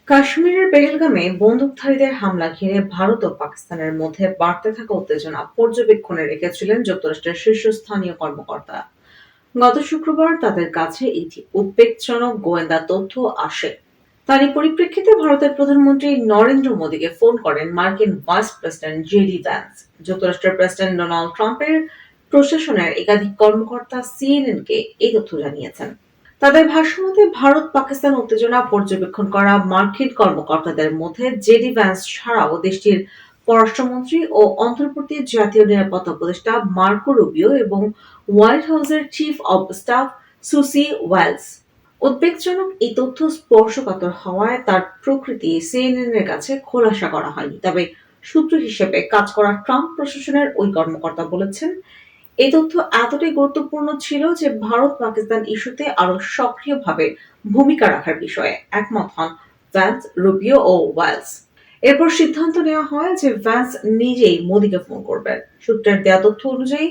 কাশ্মীরের পেহেলগামে বন্দুকধারীদের হামলা ঘিরে ভারত ও পাকিস্তানের মধ্যে বাড়তে থাকা উত্তেজনা পর্যবেক্ষণে রেখেছিলেন যুক্তরাষ্ট্রের শীর্ষস্থানীয় কর্মকর্তা। গত শুক্রবার তাদের কাছে একটি উদ্বেগজনক গোয়েন্দা তথ্য আসে। তারই পরিপ্রেক্ষিতে ভারতের প্রধানমন্ত্রী নরেন্দ্র মোদীকে ফোন করেন মার্কিন ভাইস প্রেসিডেন্ট জেডি ভ্যান্স। যুক্তরাষ্ট্রের প্রেসিডেন্ট ডোনাল্ড ট্রাম্পের প্রশাসনের একাধিক কর্মকর্তা সিএনএনকে এই তথ্য জানিয়েছেন। তাদের ভাষ্যমতে ভারত পাকিস্তান উত্তেজনা পর্যবেক্ষণ করা মার্কিন কর্মকর্তাদের মধ্যে জেডি ভ্যান্স ছাড়াও দেশটির পররাষ্ট্রমন্ত্রী ও অন্তর্বর্তী জাতীয় নিরাপত্তা উপদেষ্টা মার্কো রুবিও এবং হোয়াইট হাউসের chief of staff Susie Wiles. উদ্বেগজনক এই তথ্য স্পর্শকাতর হওয়ায় তার প্রকৃতি সিএনএন এর কাছে খোলাসা করা হয়নি। তবে সূত্র হিসেবে কাজ করা ট্রাম্প প্রশাসনের ওই কর্মকর্তা বলেছেন, এই তথ্য এতটাই গুরুত্বপূর্ণ ছিল যে ভারত পাকিস্তান ইস্যুতে আরো সক্রিয়ভাবে ভূমিকা রাখার বিষয়ে একমত হন ভ্যান্স, রুবিও ও ওয়েলস। এরপর সিদ্ধান্ত নেওয়া হয় যে ভ্যান্স নিজেই মোদীকে ফোন করবেন। সূত্রের দেয়া তথ্য অনুযায়ী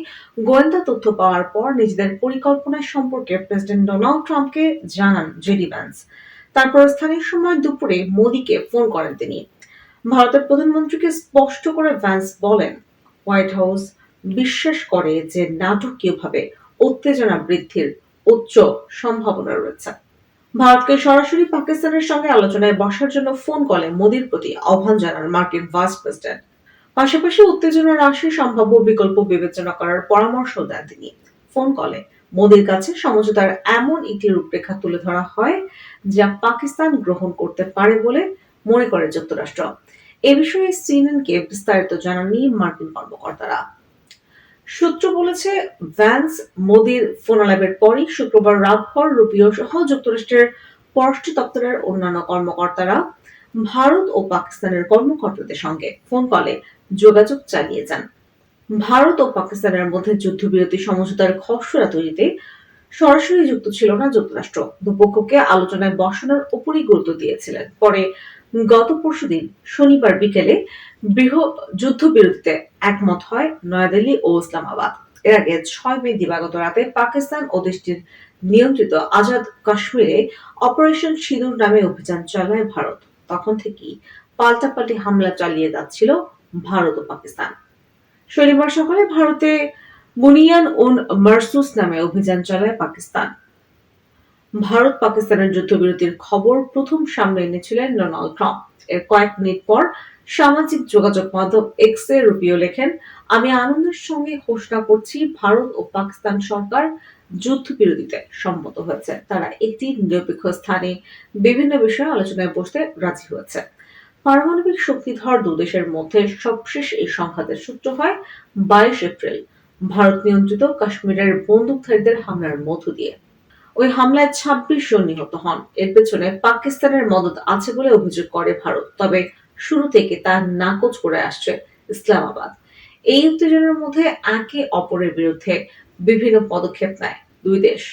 গোয়েন্দা তথ্য পাওয়ার পর নিজেদের পরিকল্পনা সম্পর্কে প্রেসিডেন্ট ডোনাল্ড ট্রাম্পকে জানান জেডি ভ্যান্স। তারপর স্থানীয় সময় দুপুরে মোদীকে ফোন করেন তিনি। ভারতের প্রধানমন্ত্রীকে স্পষ্ট করে ভ্যান্স বলেন, হোয়াইট হাউস বিশ্বাস করে যে নাটকীয়ভাবে উত্তেজনা বৃদ্ধির উচ্চ সম্ভাবনা রয়েছে। ভারতকে সরাসরি পাকিস্তানের সঙ্গে আলোচনায় বসার জন্য ফোন কলে মোদির প্রতি আহ্বান জানান মার্কিন ভাইস প্রেসিডেন্ট। পাশাপাশি উত্তেজনা হ্রাসের সম্ভাব্য বিকল্প বিবেচনা করার পরামর্শ দেন তিনি। ফোন কলে মোদির কাছে সমঝোতার এমন একটি রূপরেখা তুলে ধরা হয় যা পাকিস্তান গ্রহণ করতে পারে বলে মনে করে যুক্তরাষ্ট্র। এ বিষয়ে সিএনএনকে বিস্তারিত জানাননি মার্কিন কর্মকর্তারা। সূত্র বলেছে, ভ্যান্স মোদির ফোনালাপের পরই শুক্রবার রাতভর রুবিও সহ যুক্তরাষ্ট্রের পররাষ্ট্র দপ্তরের অন্যান্য কর্মকর্তারা ভারত ও পাকিস্তানের কর্মকর্তাদের সঙ্গে ফোন কলে যোগাযোগ চালিয়ে যান। ভারত ও পাকিস্তানের মধ্যে যুদ্ধবিরতি সমঝোতার খসড়া তৈরিতে সরাসরি যুক্ত ছিল না যুক্তরাষ্ট্র। দুপক্ষকে আলোচনায় বসানোর উপরই গুরুত্ব দিয়েছিলেন। পরে গত পরশুদিন শনিবার বিকেলে যুদ্ধবিরতিতে একমত হয় নয়াদিল্লি ও ইসলামাবাদ। এর আগে 6 মে দিবাগত রাতে পাকিস্তান ও দেশটির নিয়ন্ত্রিত আজাদ কাশ্মীরে অপারেশন সিঁদুর নামে অভিযান চালায় ভারত। তখন থেকেই পাল্টাপাল্টি হামলা চালিয়ে যাচ্ছিল ভারত ও পাকিস্তান। শনিবার সকালে ভারতে বুনিয়ান উন মারসুস নামে অভিযান চালায় পাকিস্তান। ভারত পাকিস্তানের যুদ্ধবিরতির খবর প্রথম সামনে এনেছিলেন ডোনাল্ড ট্রাম্প। এর কয়েক মিনিট পর সামাজিক যোগাযোগ মাধ্যম এক্সে রুবিও লেখেন, আমি আনন্দের সঙ্গে ঘোষণা করছি ভারত ও পাকিস্তান সরকার যুদ্ধবিরতিতে সম্মত হয়েছে। তারা একটি নিরপেক্ষ স্থানে বিভিন্ন বিষয়ে আলোচনায় বসতে রাজি হয়েছে। পারমাণবিক শক্তিধর দুদেশের মধ্যে সবশেষ এই সংঘাতের সূত্র হয় 22 এপ্রিল ভারত নিয়ন্ত্রিত কাশ্মীরের বন্দুকধারীদের হামলার মধ্য দিয়ে। ওই হামলায় 26 জন নিহত হন। এর পেছনে পাকিস্তানের মদদ আছে বলে অভিযোগ করে ভারত। তবে শুরু থেকে তা নাকচ করে আসছে ইসলামাবাদ। এই উত্তেজনার মধ্যে একে অপরের বিরুদ্ধে বিভিন্ন পদক্ষেপ নেয় দুই দেশ।